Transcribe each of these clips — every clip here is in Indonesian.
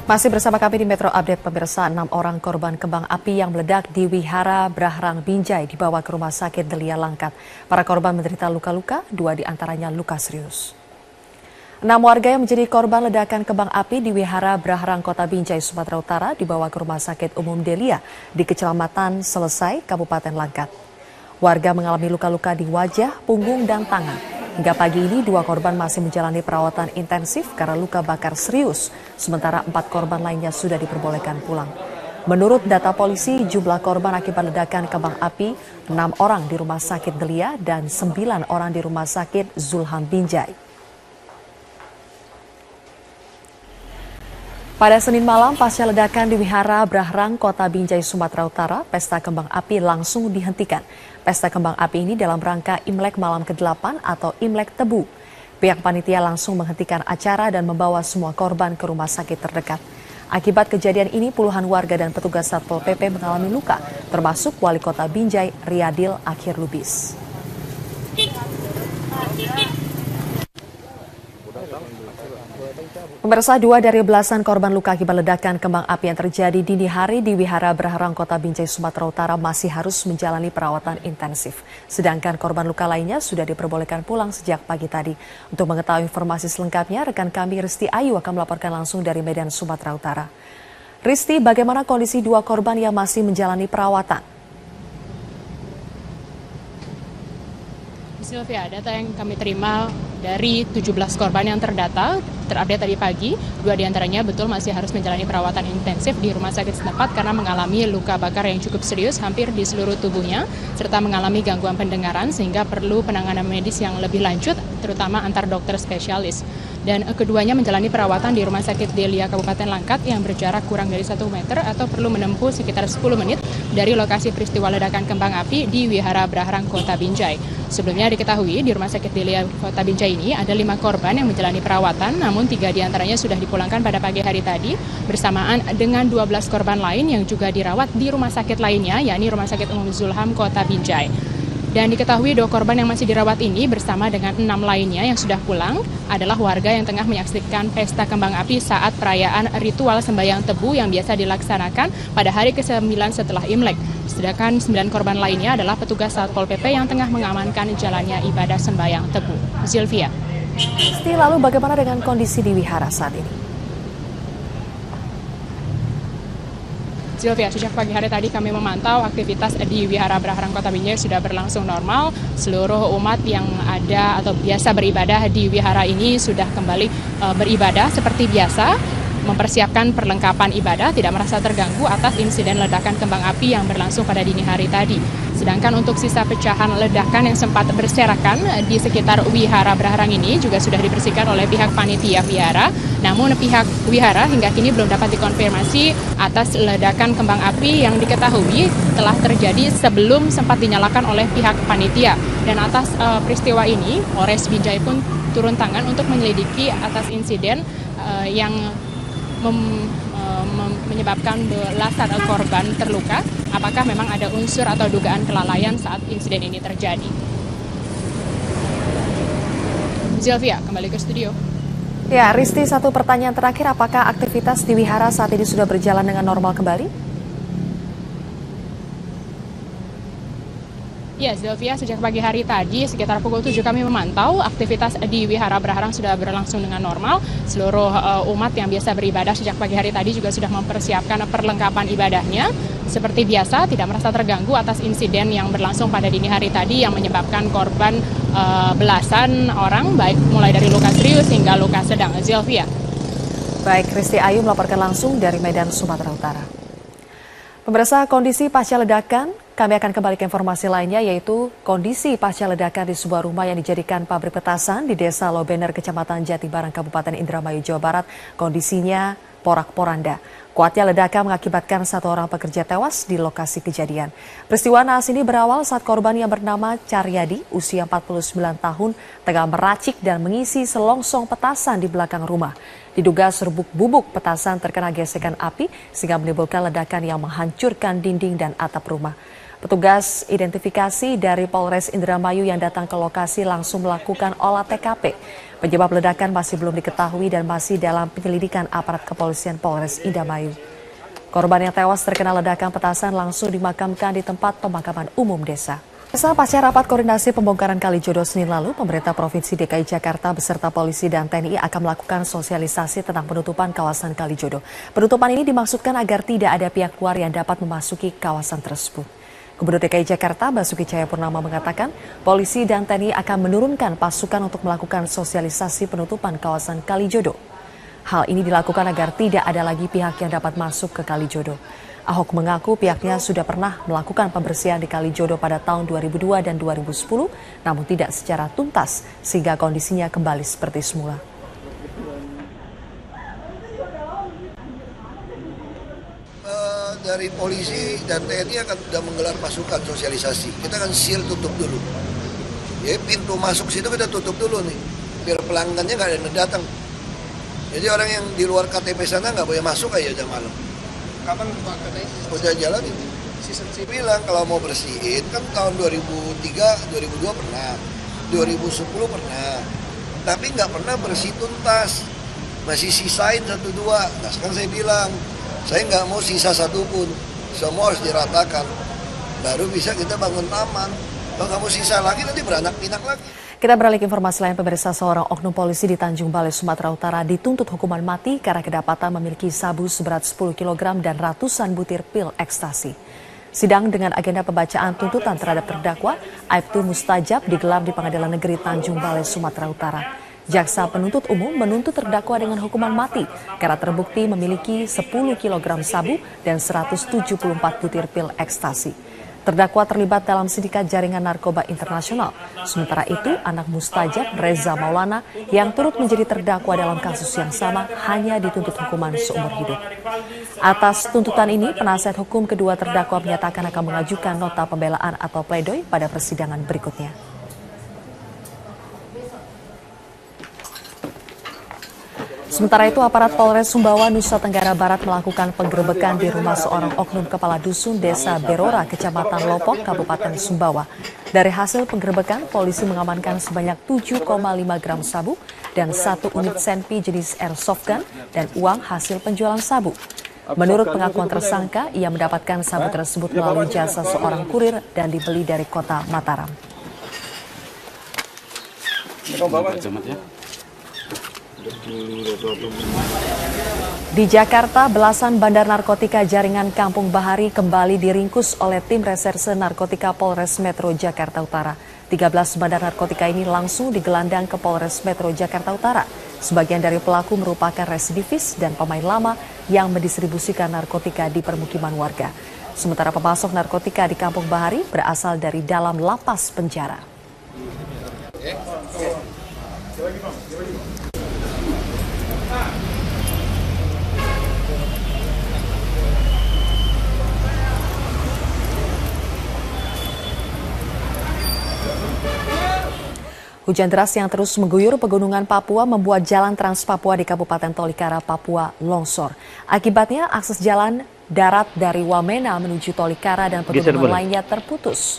Masih bersama kami di Metro Update pemirsa, 6 orang korban kembang api yang meledak di Wihara Brahrang Binjai dibawa ke rumah sakit Delia Langkat. Para korban menderita luka-luka, 2 diantaranya luka serius. 6 warga yang menjadi korban ledakan kembang api di Wihara Brahrang Kota Binjai, Sumatera Utara dibawa ke Rumah Sakit Umum Delia di Kecamatan Selesai, Kabupaten Langkat. Warga mengalami luka-luka di wajah, punggung, dan tangan. Hingga pagi ini 2 korban masih menjalani perawatan intensif karena luka bakar serius, sementara 4 korban lainnya sudah diperbolehkan pulang. Menurut data polisi, jumlah korban akibat ledakan kembang api 6 orang di Rumah Sakit Delia dan 9 orang di Rumah Sakit Zulham Binjai. Pada Senin malam, pasca ledakan di Wihara Brahrang Kota Binjai, Sumatera Utara, pesta kembang api langsung dihentikan. Pesta kembang api ini dalam rangka Imlek Malam ke-8 atau Imlek Tebu. Pihak panitia langsung menghentikan acara dan membawa semua korban ke rumah sakit terdekat. Akibat kejadian ini, puluhan warga dan petugas Satpol PP mengalami luka, termasuk Wali Kota Binjai, Riyadil Akhir Lubis. Pemirsa, 2 dari belasan korban luka akibat ledakan kembang api yang terjadi dini hari di Wihara Brahrang Kota Binjai, Sumatera Utara masih harus menjalani perawatan intensif. Sedangkan korban luka lainnya sudah diperbolehkan pulang sejak pagi tadi. Untuk mengetahui informasi selengkapnya, rekan kami Risti Ayu akan melaporkan langsung dari Medan, Sumatera Utara. Risti, bagaimana kondisi 2 korban yang masih menjalani perawatan? Sylvia, data yang kami terima dari 17 korban yang terupdate tadi pagi, 2 diantaranya betul masih harus menjalani perawatan intensif di rumah sakit setempat karena mengalami luka bakar yang cukup serius hampir di seluruh tubuhnya, serta mengalami gangguan pendengaran sehingga perlu penanganan medis yang lebih lanjut, terutama antar dokter spesialis. Dan keduanya menjalani perawatan di Rumah Sakit Delia Kabupaten Langkat yang berjarak kurang dari 1 meter atau perlu menempuh sekitar 10 menit dari lokasi peristiwa ledakan kembang api di Wihara Brahrang Kota Binjai. Sebelumnya diketahui di Rumah Sakit Delia Kota Binjai ini ada 5 korban yang menjalani perawatan, namun 3 diantaranya sudah dipulangkan pada pagi hari tadi bersamaan dengan 12 korban lain yang juga dirawat di rumah sakit lainnya, yakni Rumah Sakit Umum Zulham Kota Binjai. Dan diketahui 2 korban yang masih dirawat ini bersama dengan 6 lainnya yang sudah pulang adalah warga yang tengah menyaksikan pesta kembang api saat perayaan ritual sembahyang tebu yang biasa dilaksanakan pada hari ke-9 setelah Imlek. Sedangkan 9 korban lainnya adalah petugas Satpol PP yang tengah mengamankan jalannya ibadah sembahyang tebu. Sylvia. Lalu bagaimana dengan kondisi di wihara saat ini? Sylvia, sejak pagi hari tadi kami memantau aktivitas di Wihara Brahrang Kota Binjai sudah berlangsung normal. Seluruh umat yang ada atau biasa beribadah di wihara ini sudah kembali beribadah seperti biasa, mempersiapkan perlengkapan ibadah, tidak merasa terganggu atas insiden ledakan kembang api yang berlangsung pada dini hari tadi. Sedangkan untuk sisa pecahan ledakan yang sempat berserakan di sekitar Wihara Brahrang ini juga sudah dibersihkan oleh pihak panitia wihara. Namun pihak wihara hingga kini belum dapat dikonfirmasi atas ledakan kembang api yang diketahui telah terjadi sebelum sempat dinyalakan oleh pihak panitia. Dan atas peristiwa ini, Polres Binjai pun turun tangan untuk menyelidiki atas insiden yang menyebabkan belasan korban terluka. Apakah memang ada unsur atau dugaan kelalaian saat insiden ini terjadi? Sylvia, kembali ke studio. Ya, Risti, satu pertanyaan terakhir, apakah aktivitas di wihara saat ini sudah berjalan dengan normal kembali? Ya, Sylvia, sejak pagi hari tadi sekitar pukul 7 kami memantau aktivitas di Wihara Brahrang sudah berlangsung dengan normal. Seluruh umat yang biasa beribadah sejak pagi hari tadi juga sudah mempersiapkan perlengkapan ibadahnya. Seperti biasa, tidak merasa terganggu atas insiden yang berlangsung pada dini hari tadi yang menyebabkan korban belasan orang, baik mulai dari luka serius hingga luka sedang. Sylvia. Baik, Risti Ayu melaporkan langsung dari Medan, Sumatera Utara. Pemirsa, kondisi pasca ledakan, kami akan kembali ke informasi lainnya, yaitu kondisi pasca ledakan di sebuah rumah yang dijadikan pabrik petasan di Desa Lobener, Kecamatan Jatibarang, Kabupaten Indramayu, Jawa Barat. Kondisinya porak-poranda. Kuatnya ledakan mengakibatkan 1 orang pekerja tewas di lokasi kejadian. Peristiwa naas ini berawal saat korban yang bernama Caryadi, usia 49 tahun, tengah meracik dan mengisi selongsong petasan di belakang rumah. Diduga serbuk bubuk petasan terkena gesekan api sehingga menimbulkan ledakan yang menghancurkan dinding dan atap rumah. Petugas identifikasi dari Polres Indramayu yang datang ke lokasi langsung melakukan olah TKP. Penyebab ledakan masih belum diketahui dan masih dalam penyelidikan aparat kepolisian Polres Indramayu. Korban yang tewas terkena ledakan petasan langsung dimakamkan di tempat pemakaman umum desa. Pasca rapat koordinasi pembongkaran Kalijodo Senin lalu, pemerintah Provinsi DKI Jakarta beserta polisi dan TNI akan melakukan sosialisasi tentang penutupan kawasan Kalijodo. Penutupan ini dimaksudkan agar tidak ada pihak luar yang dapat memasuki kawasan tersebut. Gubernur DKI Jakarta Basuki Cahayapurnama mengatakan polisi dan TNI akan menurunkan pasukan untuk melakukan sosialisasi penutupan kawasan Kalijodo. Hal ini dilakukan agar tidak ada lagi pihak yang dapat masuk ke Kalijodo. Ahok mengaku pihaknya sudah pernah melakukan pembersihan di Kalijodo pada tahun 2002 dan 2010, namun tidak secara tuntas sehingga kondisinya kembali seperti semula. Dari polisi dan TNI akan sudah menggelar pasukan sosialisasi. Kita akan seal tutup dulu. Ya, pintu masuk situ kita tutup dulu nih, biar pelanggannya nggak ada yang datang. Jadi orang yang di luar KTP sana nggak boleh masuk aja jam malam. Kapan Pak katanya? Udah jalan itu. Saya bilang kalau mau bersihin kan tahun 2003, 2002 pernah, 2010 pernah, tapi nggak pernah bersih tuntas, masih sisain 1-2. Nah sekarang saya bilang, saya nggak mau sisa satu pun, semua harus diratakan, baru bisa kita bangun taman. Kalau nggak mau sisa lagi nanti beranak pinak lagi. Kita beralih ke informasi lain. Pemirsa, seorang oknum polisi di Tanjung Balai, Sumatera Utara dituntut hukuman mati karena kedapatan memiliki sabu seberat 10 kg dan ratusan butir pil ekstasi. Sidang dengan agenda pembacaan tuntutan terhadap terdakwa Aibtu Mustajab digelar di Pengadilan Negeri Tanjung Balai, Sumatera Utara. Jaksa penuntut umum menuntut terdakwa dengan hukuman mati karena terbukti memiliki 10 kg sabu dan 174 butir pil ekstasi. Terdakwa terlibat dalam sindikat jaringan narkoba internasional. Sementara itu, anak Mustajab, Reza Maulana, yang turut menjadi terdakwa dalam kasus yang sama, hanya dituntut hukuman seumur hidup. Atas tuntutan ini, penasihat hukum kedua terdakwa menyatakan akan mengajukan nota pembelaan atau pledoi pada persidangan berikutnya. Sementara itu, aparat Polres Sumbawa, Nusa Tenggara Barat melakukan penggerebekan di rumah seorang oknum kepala dusun Desa Berora, Kecamatan Lopok, Kabupaten Sumbawa. Dari hasil penggerebekan, polisi mengamankan sebanyak 7,5 gram sabu dan 1 unit senpi jenis airsoft gun dan uang hasil penjualan sabu. Menurut pengakuan tersangka, ia mendapatkan sabu tersebut melalui jasa seorang kurir dan dibeli dari kota Mataram. Di Jakarta, belasan bandar narkotika jaringan Kampung Bahari kembali diringkus oleh tim reserse narkotika Polres Metro Jakarta Utara. 13 bandar narkotika ini langsung digelandang ke Polres Metro Jakarta Utara. Sebagian dari pelaku merupakan residivis dan pemain lama yang mendistribusikan narkotika di permukiman warga. Sementara pemasok narkotika di Kampung Bahari berasal dari dalam lapas penjara. Hujan deras yang terus mengguyur pegunungan Papua membuat jalan Trans Papua di Kabupaten Tolikara, Papua longsor. Akibatnya akses jalan darat dari Wamena menuju Tolikara dan pegunungan lainnya terputus.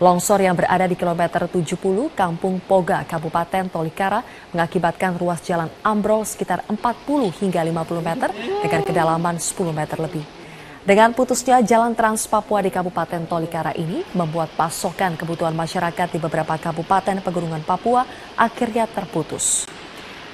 Longsor yang berada di kilometer 70 Kampung Poga, Kabupaten Tolikara mengakibatkan ruas jalan ambrol sekitar 40 hingga 50 meter dengan kedalaman 10 meter lebih. Dengan putusnya jalan Trans Papua di Kabupaten Tolikara ini membuat pasokan kebutuhan masyarakat di beberapa kabupaten pegunungan Papua akhirnya terputus.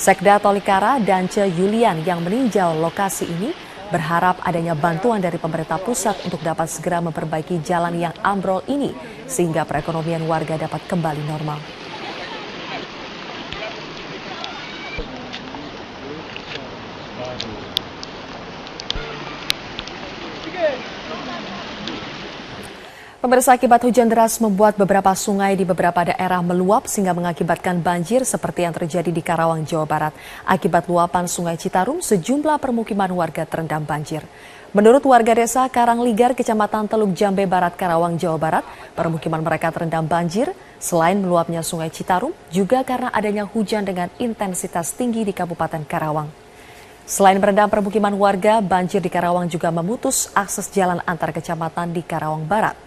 Sekda Tolikara Dance Yulian yang meninjau lokasi ini berharap adanya bantuan dari pemerintah pusat untuk dapat segera memperbaiki jalan yang ambrol ini sehingga perekonomian warga dapat kembali normal. Pemirsa, akibat hujan deras membuat beberapa sungai di beberapa daerah meluap sehingga mengakibatkan banjir seperti yang terjadi di Karawang, Jawa Barat. Akibat luapan Sungai Citarum, sejumlah permukiman warga terendam banjir. Menurut warga desa Karangligar, Kecamatan Teluk Jambe Barat, Karawang, Jawa Barat, permukiman mereka terendam banjir. Selain meluapnya Sungai Citarum, juga karena adanya hujan dengan intensitas tinggi di Kabupaten Karawang. Selain merendam permukiman warga, banjir di Karawang juga memutus akses jalan antar kecamatan di Karawang Barat.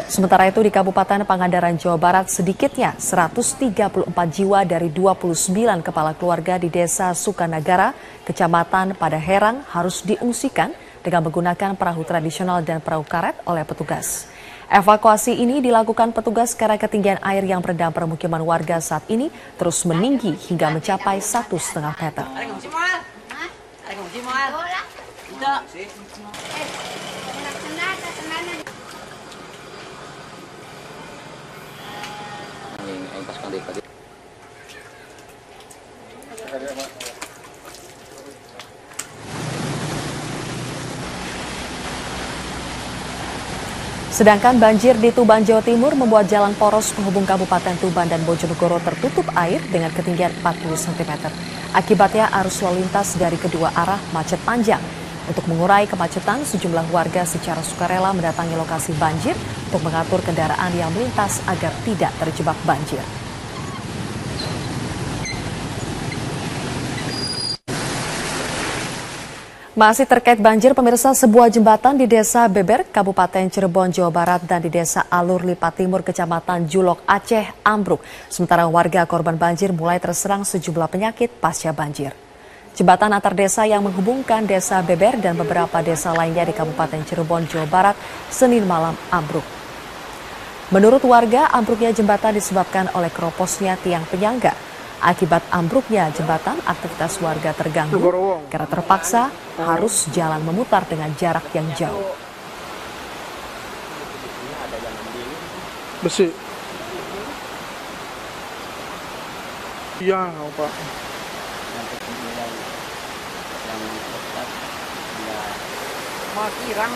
Sementara itu di Kabupaten Pangandaran, Jawa Barat, sedikitnya 134 jiwa dari 29 kepala keluarga di Desa Sukanagara, Kecamatan Padaherang harus diungsikan dengan menggunakan perahu tradisional dan perahu karet oleh petugas. Evakuasi ini dilakukan petugas karena ketinggian air yang merendam permukiman warga saat ini terus meninggi hingga mencapai 1,5 meter. Sedangkan banjir di Tuban, Jawa Timur membuat jalan poros penghubung Kabupaten Tuban dan Bojonegoro tertutup air dengan ketinggian 40 cm. Akibatnya arus lalu lintas dari kedua arah macet panjang. Untuk mengurai kemacetan, sejumlah warga secara sukarela mendatangi lokasi banjir untuk mengatur kendaraan yang melintas agar tidak terjebak banjir. Masih terkait banjir, pemirsa, sebuah jembatan di Desa Beber, Kabupaten Cirebon, Jawa Barat dan di Desa Alur Lipat Timur, Kecamatan Julok, Aceh, ambruk. Sementara warga korban banjir mulai terserang sejumlah penyakit pasca banjir. Jembatan antar desa yang menghubungkan Desa Beber dan beberapa desa lainnya di Kabupaten Cirebon, Jawa Barat, Senin malam ambruk. Menurut warga, ambruknya jembatan disebabkan oleh keroposnya tiang penyangga. Akibat ambruknya jembatan, aktivitas warga terganggu karena terpaksa harus jalan memutar dengan jarak yang jauh. Besi. Iya, Pak. Makirang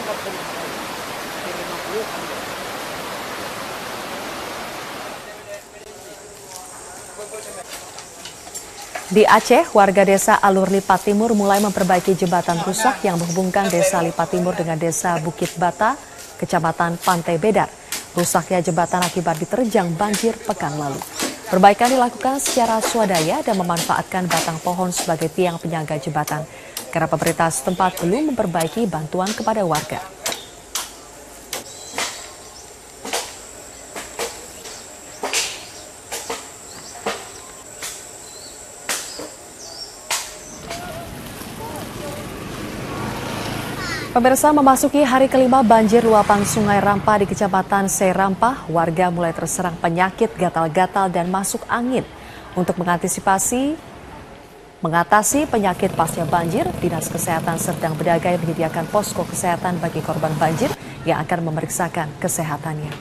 Di Aceh, warga desa Alur Lipat Timur mulai memperbaiki jembatan rusak yang menghubungkan desa Lipat Timur dengan desa Bukit Bata, Kecamatan Pantai Bedar. Rusaknya jembatan akibat diterjang banjir pekan lalu. Perbaikan dilakukan secara swadaya dan memanfaatkan batang pohon sebagai tiang penyangga jembatan, karena pemerintah setempat belum memperbaiki bantuan kepada warga. Pemirsa, memasuki hari kelima banjir luapan Sungai Rampa di Kecamatan Serampah, warga mulai terserang penyakit gatal-gatal dan masuk angin. Untuk mengatasi penyakit pasca banjir, Dinas Kesehatan Serdang Bedagai menyediakan posko kesehatan bagi korban banjir yang akan memeriksakan kesehatannya.